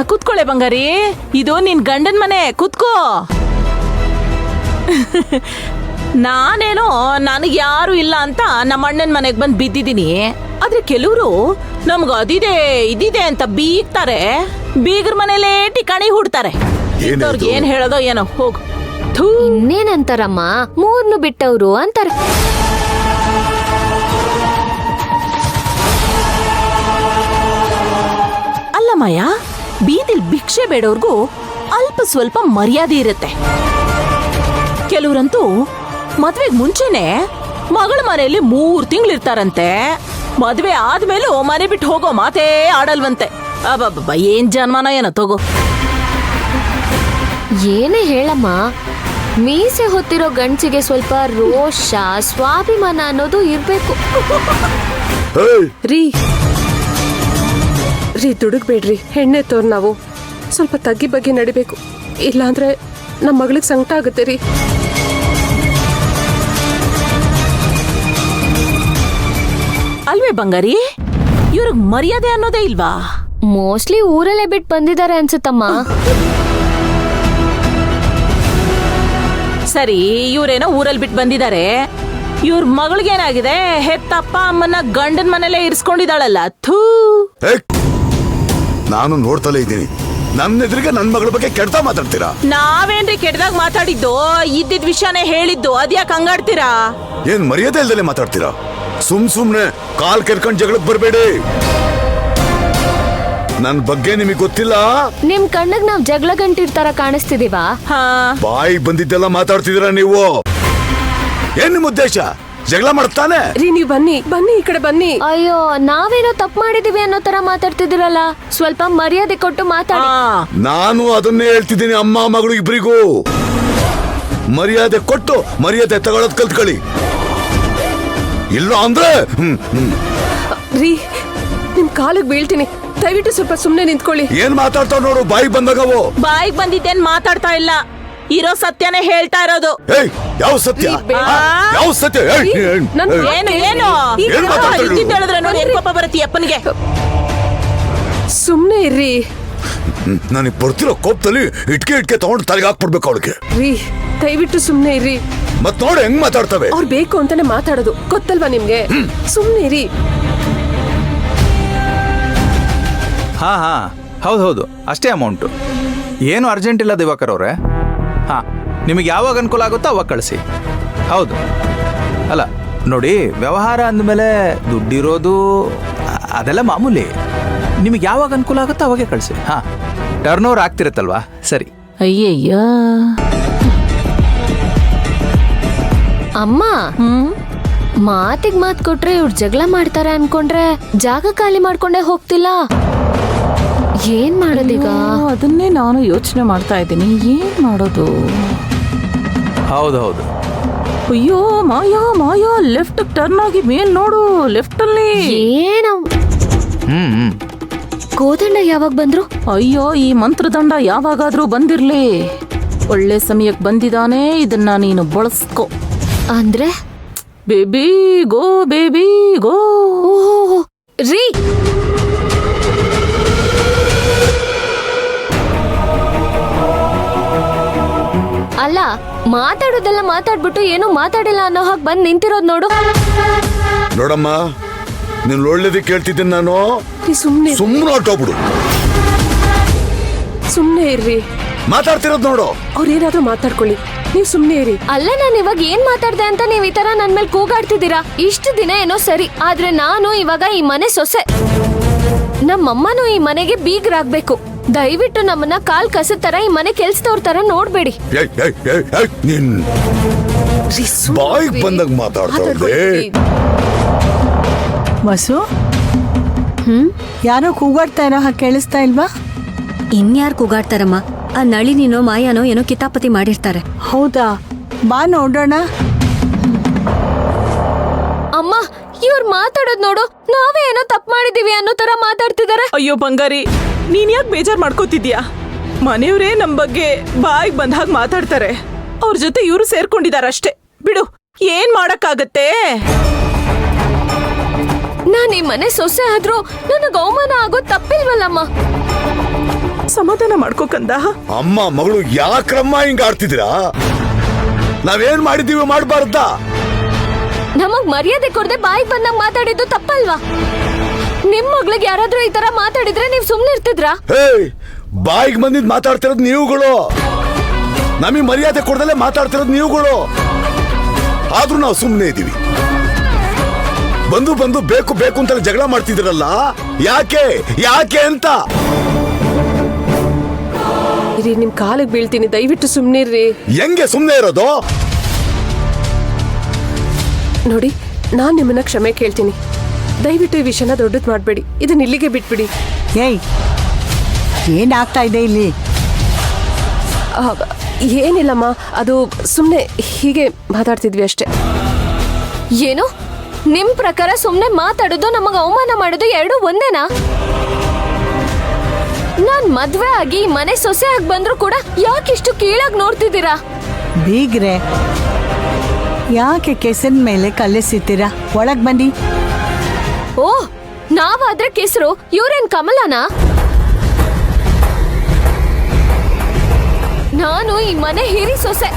ಕೂತ್ಕೊಳ್ಳೆ ಬಂಗಾರಿ, ಇದು ನಿನ್ ಗಂಡನ್ ಮನೆ, ಕೂತ್ಕೋ. ನಾನೇನೋ ನನಗ್ ಯಾರು ಇಲ್ಲ ಅಂತ ನಮ್ಮ ಅಣ್ಣನ್ ಮನೆಗ್ ಬಂದ್ ಬಿದ್ದಿದ್ದೀನಿ. ಆದ್ರೆ ಕೆಲವರು ನಮ್ಗ ಅದಿದೆ ಇದಿದೆ ಅಂತ ಬೀಗ್ತಾರೆ, ಬೀಗ್ರ ಮನೇಲೇ ಠಿಕಾಣಿ ಹೂಡ್ತಾರೆ. ಇಂಥವ್ರಿಗೆ ಏನ್ ಹೇಳೋದೋ ಏನೋ, ಹೋಗು. ಇನ್ನೇನಂತಾರಮ್ಮ, ಮೂರ್ನು ಬಿಟ್ಟವ್ರು ಅಂತಾರ. ಅಲ್ಲ ಮಾಯಾ, ಬೀದಿಲ್ ಭಿಕ್ಷೆ ಬೇಡವ್ರಿಗೂ ಅಲ್ಪ ಸ್ವಲ್ಪ ಮರ್ಯಾದೆ ಇರುತ್ತೆ. ಕೆಲವ್ರಂತೂ ಮದ್ವೆಗ್ ಮುಂಚೆನೆ ಮಗಳ ಮನೆಯಲ್ಲಿ 3 ತಿಂಗಳಿರ್ತಾರಂತೆ. ಮದ್ವೆ ಆದ್ಮೇಲೂ ಮನೆ ಬಿಟ್ಟು ಹೋಗೋ ಮಾತೇ ಆಡಲ್ವಂತೆ. ಅಬ್ಬಬ್ಬ, ಏನ್ ಜನ್ಮನ ಏನೋ ತಗೋ. ಏನೇ ಹೇಳಮ್ಮ, ಮೀಸೆ ಹೊತ್ತಿರೋ ಗಂಡ್ಸಿಗೆ ಸ್ವಲ್ಪ ರೋಷ, ಸ್ವಾಭಿಮಾನ ಅನ್ನೋದು ಇರ್ಬೇಕು. ರೀ ದುಡುಗ್ಬೇಡ್ರಿ, ಹೆಣ್ಣೆ ತೋರ್ ನಾವು ಸ್ವಲ್ಪ ತಗ್ಗಿ ಬಗ್ಗೆ ನಡಿಬೇಕು. ಇಲ್ಲಾಂದ್ರೆ ನಮ್ಮ ಮಗಳಿಗೆ ಸಂಕಟ ಆಗುತ್ತೆ ರೀ. ಅಲ್ವೇ ಬಂಗಾರಿ, ಇವ್ರಿಗೆ ಮರ್ಯಾದೆ ಅನ್ನೋದೇ ಇಲ್ವಾ? ಮೋಸ್ಟ್ಲಿ ಊರಲ್ಲೇ ಬಿಟ್ಟು ಬಂದಿದ್ದಾರೆ ಅನ್ಸುತ್ತಮ್ಮ. ಸರಿ, ಇವ್ರೇನೋ ಊರಲ್ಲಿ ಬಿಟ್ಟು ಬಂದಿದ್ದಾರೆ. ಇವ್ರ ಮಗಳಿಗೇನಾಗಿದೆ? ಹೆತ್ತಪ್ಪ ಅಮ್ಮನ ಗಂಡನ ಮನೇಲೆ ಇರಿಸ್ಕೊಂಡಿದ್ದಾಳಲ್ಲ. ಥೂ, ನಾನು ನೋಡ್ತಲೇ ಇದ್ದೀನಿ. ನನ್ನ ಎದುರಿಗೆ ನನ್ನ ಮಗಳ ಬಗ್ಗೆ ಕೆಡ್ತಾ ಮಾತಾಡ್ತೀರಾ? ನಾವೇನ್ರಿ ಕೆಟ್ಟದಾಗ ಮಾತಾಡಿದ್ದು? ಇದ್ದಿದ್ ವಿಷಯನೇ ಹೇಳಿದ್ದು, ಅದ್ಯಾಕೆ ಹಂಗಾಡ್ತೀರಾ? ಏನ್ ಮರ್ಯಾದೆ ಇಲ್ದಲೆ ಮಾತಾಡ್ತೀರಾ? ಸುಮ್ನೆ ಕಾಲ್ ಕೆರ್ಕೊಂಡ್ ಜಗಳಕ್ಕೆ ಬರ್ಬೇಡಿ. ನನ್ ಬಗ್ಗೆ ನಿಮಗೆ ಗೊತ್ತಿಲ್ಲ. ನಿಮ್ ಕಣ್ಣಿಗೆ ನಾವ್ ಜಗಳ ಗಂಟಿರ್ತಾರ ಕಾಣಿಸ್ತಿದೀವ? ಬಾಯಿ ಬಂದಿದ್ದೆಲ್ಲ ಮಾತಾಡ್ತಿದ್ದೀರಾ ನೀವು? ಏನ್ ನಿಮ್ ಉದ್ದೇಶ? ಜಗಳ ಮಾಡ್ತಾನೆ ರೀ, ನೀವು ಬನ್ನಿ ಈ ಕಡೆ ಬನ್ನಿ. ಅಯ್ಯೋ, ನಾವೇನೋ ತಪ್ಪು ಮಾಡಿದೀವಿ ಅನ್ನೋ ತರ ಮಾತಾಡ್ತಿದಿರಲ್ಲ. ಸ್ವಲ್ಪ ಮರ್ಯಾದೆ ಕೊಟ್ಟು ಮಾತಾಡಿ. ನಾನು ಅದನ್ನೇ ಹೇಳ್ತಿದ್ದೀನಿ, ಅಮ್ಮ ಮಗಳು ಇಬ್ರಿಗೂ ಮರ್ಯಾದೆ ಕೊಟ್ಟು ಮರ್ಯಾದೆ ತಗೊಳದ್ ಕಲ್ತ್ಕೊಳ್ಳಿ. ಇಲ್ಲ ಅಂದ್ರೆ ರೀ, ನಿಮ್ ಕಾಲಿಗೆ ಬೀಳ್ತೀನಿ, ದಯವಿಟ್ಟು ಸ್ವಲ್ಪ ಸುಮ್ನೆ ನಿಂತ್ಕೊಳ್ಳಿ. ಏನ್ ಮಾತಾಡ್ತಾವ್ ನೋಡು, ಬಾಯಿಗೆ ಬಂದಾಗವು. ಬಾಯಿಗೆ ಬಂದಿದ್ದೇನ್ ಮಾತಾಡ್ತಾ ಇಲ್ಲ, ಇರೋ ಸತ್ಯನೇ ಹೇಳ್ತಾ ಇರೋದು. ಯಾವ ಸತ್ಯ? ಯಾವ ಸತ್ಯ? ಹೇಳಿದ್ರೆ ನೋಡಿ, ಕೋಪ ಬರುತ್ತೆ ಅಪ್ಪನಿಗೆ. ಸುಮ್ನೆ ಇರ್ರಿ. ನನಗೆ ಬರ್ತಿರೋ ಕೋಪದಲ್ಲಿ ಇಟ್ಕೆ ತಗೊಂಡು ತಲೆಗೆ ಹಾಕ್ಬಿಡ್ಬೇಕು ಅವಳಿಗೆ. ರೀ, ದಯವಿಟ್ಟು ಸುಮ್ನೆ ಇರ್ರಿ. ಮತ್ ನೋಡಿ ಹೆಂಗ್ ಮಾತಾಡ್ತವೆ. ಅವ್ರು ಬೇಕು ಅಂತಾನೆ ಮಾತಾಡೋದು, ಗೊತ್ತಲ್ವಾ ನಿಮ್ಗೆ? ಸುಮ್ನೆ ಇರಿ. ಹಾ ಹೌದು, ಅಷ್ಟೇ ಅಮೌಂಟು. ಏನು ಅರ್ಜೆಂಟ್ ಇಲ್ಲ ದಿವಾಕರ್ ಅವರೇ. ಹಾ, ನಿಮಗೆ ಯಾವಾಗ ಅನುಕೂಲ ಆಗುತ್ತೋ ಅವಾಗ ಕಳಿಸಿ. ಹೌದು, ಅಲ್ಲ ನೋಡಿ, ವ್ಯವಹಾರ ಅಂದಮೇಲೆ ದುಡ್ಡಿರೋದು ಅದೆಲ್ಲ ಮಾಮೂಲಿ. ನಿಮಗೆ ಯಾವಾಗ ಅನುಕೂಲ ಆಗುತ್ತೋ ಅವಾಗೆ ಕಳಿಸಿ. ಹಾ, ಟರ್ನ್ ಓವರ್ ಆಗ್ತಿರುತ್ತಲ್ವಾ? ಸರಿ. ಅಯ್ಯಯ್ಯ ಅಮ್ಮ, ಮಾತಿಗೆ ಮಾತು ಕೊಟ್ರೆ ಇವ್ರು ಜಗಳ ಮಾಡ್ತಾರೆ ಅನ್ಕೊಂಡ್ರೆ ಜಾಗ ಖಾಲಿ ಮಾಡ್ಕೊಂಡೇ ಹೋಗ್ತಿಲ್ಲ. ಏನ್ ಮಾಡೋದೀಗ? ಅದನ್ನೇ ನಾನು ಯೋಚನೆ ಮಾಡ್ತಾ ಇದ್ದೀನಿ, ಏನ್ ಮಾಡೋದು? ಹೌದು. ಅಯ್ಯೋ ಮಾಯಾ, ಲೆಫ್ಟ್ ಟರ್ನ್ ಆಗಿ ಮೇಲ್ ನೋಡು, ಲೆಫ್ಟ್ ಅಲ್ಲಿ. ಏನ ಕೋದಂಡ ಯಾವಾಗ ಬಂದ್ರು? ಅಯ್ಯೋ, ಈ ಮಂತ್ರದಂಡ ಯಾವಾಗಾದ್ರೂ ಬಂದಿರ್ಲಿ. ಒಳ್ಳೆ ಸಮಯಕ್ಕೆ ಬಂದಿದ್ದಾನೆ, ಇದನ್ನ ನೀನು ಬಳಸ್ಕೊ. ಅಂದ್ರೆ ಬೇಬಿ ಗೋ. ಓಹೋ ರೀ, ಅಲ್ಲ, ಮಾತಾಡೋದೆಲ್ಲ ಮಾತಾಡ್ಬಿಟ್ಟು ಏನೋ ಮಾತಾಡಿಲ್ಲ ಅನ್ನೋ ಹಾಗೆ ಬಂದ್ ನಿಂತಿರೋದ್ ನೋಡು. ನೋಡಮ್ಮ, ನೀನ್ ಒಳ್ಳೇದಕ್ಕೆ ಕೇಳ್ತಿದ್ದೀನಿ ನಾನು. ಸುಮ್ಮನೆ ಹೊಟ್ಟೋಗ್ಬಿಡು. ಸುಮ್ನೆ ಇರ್ರಿ. ಮಾತಾಡ್ತಿರೋದ್ ನೋಡು. ಅವ್ರೇನಾದ್ರೂ ಮಾತಾಡ್ಕೊಳ್ಳಿ, ನೀವ್ ಸುಮ್ನೆ ಇರಿ. ಅಲ್ಲ, ನಾನು ಇವಾಗ ಏನ್ ಮಾತಾಡ್ದೆ ಅಂತ ನೀವ್ ಈ ತರ ನನ್ ಮೇಲೆ ಕೂಗಾಡ್ತಿದ್ದೀರಾ? ಇಷ್ಟು ದಿನ ಏನೋ ಸರಿ, ಆದ್ರೆ ನಾನು ಇವಾಗ ಈ ಮನೆ ಸೊಸೆ. ನಮ್ಮಮ್ಮನೂ ಈ ಮನೆಗೆ ಬೀಗ್ರಾಗ್ಬೇಕು. ದಯವಿಟ್ಟು ನಮ್ಮನ್ನ ಕಾಲ್ ಕಸದ ತರ ಈ ಮನೆ ಕೆಲ್ಸದವ್ರ ತರ ನೋಡ್ಬೇಡಿ. ಬಾಯಿಗೆ ಬಂದಾಗ ಮಾತಾಡ್ತಾಳೆ. ವಸು, ಯಾರೋ ಕೂಗಾಡ್ತಾ ಇರೋ ಹಾಗೆ ಕೇಳಿಸ್ತಾ ಇಲ್ವಾ? ಇನ್ಯಾರು ಕೂಗಾಡ್ತಾರಮ್ಮ? ಆ ನಳಿನಿನೋ ಮಾಯಾನೋ ಏನೋ ಕಿತಾಪತಿ ಮಾಡಿರ್ತಾರೆ. ಹೌದಾ? ಬಾ ನೋಡೋಣ. ಅಮ್ಮ, ಇವ್ರು ಮಾತಾಡೋದ್ ನೋಡು, ನಾವೇ ಏನೋ ತಪ್ಪು ಮಾಡಿದೀವಿ ಅನ್ನೋ ತರ ಮಾತಾಡ್ತಿದಾರೆ. ಅಯ್ಯೋ ಬಂಗಾರಿ, ನೀನ್ ಯಾಕೆ ಬೇಜಾರ್ ಮಾಡ್ಕೋತಿದ್ಯಾ? ಮನೆಯವ್ರೇ ನಮ್ ಬಗ್ಗೆ ಬಾಯಿಗೆ ಬಂದ ಹಾಗೆ ಮಾತಾಡ್ತಾರೆ. ಅವ್ರ ಜೊತೆ ಇವ್ರು ಸೇರ್ಕೊಂಡಿದಾರಷ್ಟೇ, ಬಿಡು, ಏನ್ ಮಾಡಕ್ಕಾಗತ್ತೆ? ನಾನ್ ಈ ಮನೆ ಸೊಸೆ ಆದ್ರೂ ನನಗ್ ಅವಮಾನ ಆಗೋದ್ ತಪ್ಪಿಲ್ವಲ್ಲಮ್ಮ. ಸಮಾಧಾನ ಮಾಡ್ಕೋಕಂದ. ಅಮ್ಮ ಮಗಳು ಯಾಕ್ರಮ್ಮ ಹಿಂಗ ಆಡ್ತಿದ್ದೀರಾ? ನಾವೇನ್ ಮಾಡಿದೀವಿ ಮಾಡಬಾರ್ದಾ? ನಮಗ್ ಮರ್ಯಾದೆ ಕೊಡದೆ ಬಾಯಿಗೆ ಬಂದಂಗ್ ಮಾತಾಡಿದ್ದು ತಪ್ಪಲ್ವಾ? ನಿಮ್ ಮಗ್ಳಿಗೆ ಯಾರಾದ್ರೂ ಈ ತರ ಮಾತಾಡಿದ್ರೆ ನೀವ್ ಸುಮ್ನೆ ಇರ್ತಿದ್ರಾ? ಹೇ, ಬಾಯಿಗೆ ಬಂದಿದ್ ಮಾತಾಡ್ತಿರೋದು ನೀವುಗಳು, ನಮಗೆ ಮರ್ಯಾದೆ ಕೊಡದಲ್ಲೇ ಮಾತಾಡ್ತಿರೋದು ನೀವುಗಳು. ಆದ್ರೂ ನಾವು ಸುಮ್ಮನೆ ಇದೀವಿ. ಬಂದು ಬೇಕು ಬೇಕು ಅಂತ ಜಗಳ ಮಾಡ್ತಿದ್ದೀರಲ್ಲ, ಯಾಕೆ ಯಾಕೆ ಅಂತ. ನಿಮ್ ಕಾಲಿಗೆ ಬೀಳ್ತೀನಿ, ದಯವಿಟ್ಟು ಸುಮ್ನಿರ್ರಿ. ಹೆಂಗೆ ಸುಮ್ಮನೆ ಇರೋದು? ನೋಡಿ, ನಾನ್ ನಿಮ್ಮನ್ನ ಕ್ಷಮೆ ಕೇಳ್ತೀನಿ. ದಯವಿಟ್ಟು ಈ ವಿಷಯನ ದೊಡ್ಡದ್ ಮಾಡ್ಬೇಡಿ, ಇದನ್ನ ಇಲ್ಲಿಗೆ ಬಿಟ್ಬಿಡಿ. ಏಯ್, ಏನಾಗ್ತಾ ಇದೆ ಇಲ್ಲಿ? ಆ, ಏನಿಲ್ಲಮ್ಮ, ಅದು ಸುಮ್ನೆ ಹೀಗೆ ಮಾತಾಡ್ತಿದ್ವಿ ಅಷ್ಟೇ. ಏನು? ನಿಮ್ ಪ್ರಕಾರ ಸುಮ್ನೆ ಮಾತಾಡೋದು ನಮಗ ಅವಮಾನ ಮಾಡೋದು ಎರಡು ಒಂದೇನಾ? ನಾನ್ ಮದ್ವೆ ಆಗಿ ಈ ಮನೆ ಸೊಸೆ ಆಗಿ ಬಂದ್ರು ಕೂಡ ಯಾಕಿಷ್ಟು ಕೀಳಾಗಿ ನೋಡ್ತಿದ್ದೀರಾ? ಬೀಗ್ರೆ, ಯಾಕೆ ಕೆಸರಿನ ಮೇಲೆ ಕಲ್ಲೆಸಿತೀರಾ? ಒಳಗ್ ಬನ್ನಿ. ಓ, ನಾವಾದ್ರೆ ಕೆಸರು, ಇವ್ರೇನ್ ಕಮಲನಾ? ನಾನು ಈ ಮನೆ ಹಿರಿ ಸೊಸೆ.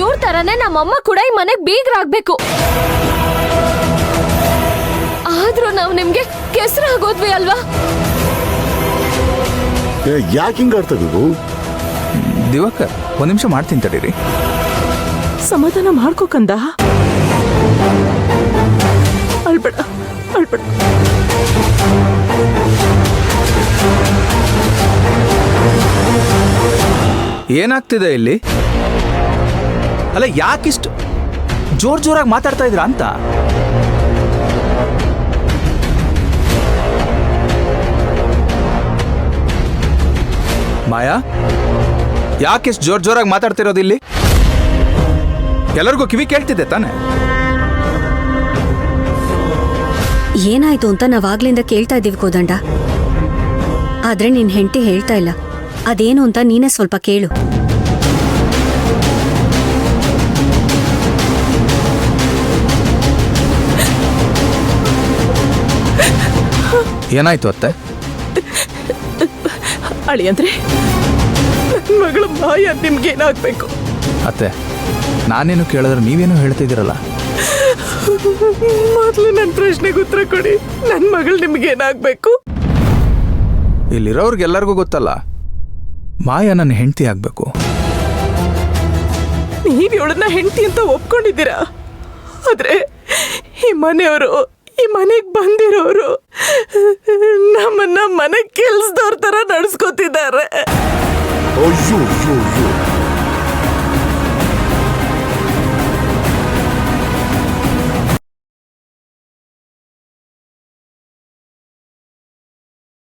ಇವ್ರ ತರನೇ ನಮ್ಮಮ್ಮ ಕೂಡ ಈ ಮನೆಗ್ ಬೀಗ್ರಾಗ್ಬೇಕು. ಆದ್ರೂ ನಾವ್ ನಿಮ್ಗೆ ಕೆಸರಾಗೋದ್ವಿ ಅಲ್ವಾ? ಯಾಕೆ ಹಿಂಗ ಆಡ್ತದೀವು? ದಿವಾಕರ್, ಒಂದ್ ನಿಮಿಷ ಮಾಡ್ತೀನಿ ತಡೀರಿ. ಸಮಾಧಾನ ಮಾಡ್ಕೋಕಂದ. ಅಳ್ಬೇಡ ಅಳ್ಬೇಡ. ಏನಾಗ್ತಿದೆ ಇಲ್ಲಿ? ಅಲ್ಲ, ಯಾಕಿಷ್ಟು ಜೋರಾಗಿ ಮಾತಾಡ್ತಾ ಇದ್ರ ಅಂತ? ಮಾಯಾ, ಯಾಕಿಷ್ಟು ಜೋರಾಗಿ ಮಾತಾಡ್ತಿರೋದು ಇಲ್ಲಿ? ಎಲ್ಲರಿಗೂ ಕಿವಿ ಕೇಳ್ತಿದ್ದೆ ತಾನೆ? ಏನಾಯ್ತು ಅಂತ ನಾವಾಗ್ಲಿಂದ ಕೇಳ್ತಾ ಇದ್ದೀವಿ ಕೋದಂಡ. ಆದ್ರೆ ನಿನ್ ಹೆಂಡತಿ ಹೇಳ್ತಾ ಇಲ್ಲ. ಅದೇನು ಅಂತ ನೀನೇ ಸ್ವಲ್ಪ ಕೇಳು. ಏನಾಯ್ತು ಅತ್ತೆ? ಅಳಿ ಅಂದ್ರೆ ನನ್ನ ಮಗಳ ಮಾಯ ನಿಮ್ಗೇನಾಗ್ಬೇಕು? ಅತ್ತೆ, ನಾನೇನು ಕೇಳಿದ್ರೆ ನೀವೇನು ಹೇಳ್ತಿದ್ದೀರಲ್ಲ? ಮೊದಲು ನನ್ನ ಪ್ರಶ್ನೆಗೆ ಉತ್ತರ ಕೊಡಿ. ನನ್ನ ಮಗಳು ನಿಮ್ಗೇನಾಗ್ಬೇಕು? ಇಲ್ಲಿರೋರ್ಗೆಲ್ಲರಿಗೂ ಗೊತ್ತಲ್ಲ, ಮಾಯಾ ನನ್ನ ಹೆಂಡತಿ ಆಗ್ಬೇಕು. ನೀವ್ ಇವಳನ್ನ ಹೆಂಡತಿ ಅಂತ ಒಪ್ಕೊಂಡಿದ್ದೀರಾ. ಆದ್ರೆ ಈ ಮನೆಯವರು, ಈ ಮನೆಗ್ ಬಂದಿರೋರು ನಮ್ಮನ್ನ ಮನೆ ಕೆಲ್ಸದವ್ರ ತರ ನಡ್ಸ್ಕೊತಿದ್ದಾರೆ. ಅಯ್ಯೋ ಅಯ್ಯೋ ಅಯ್ಯೋ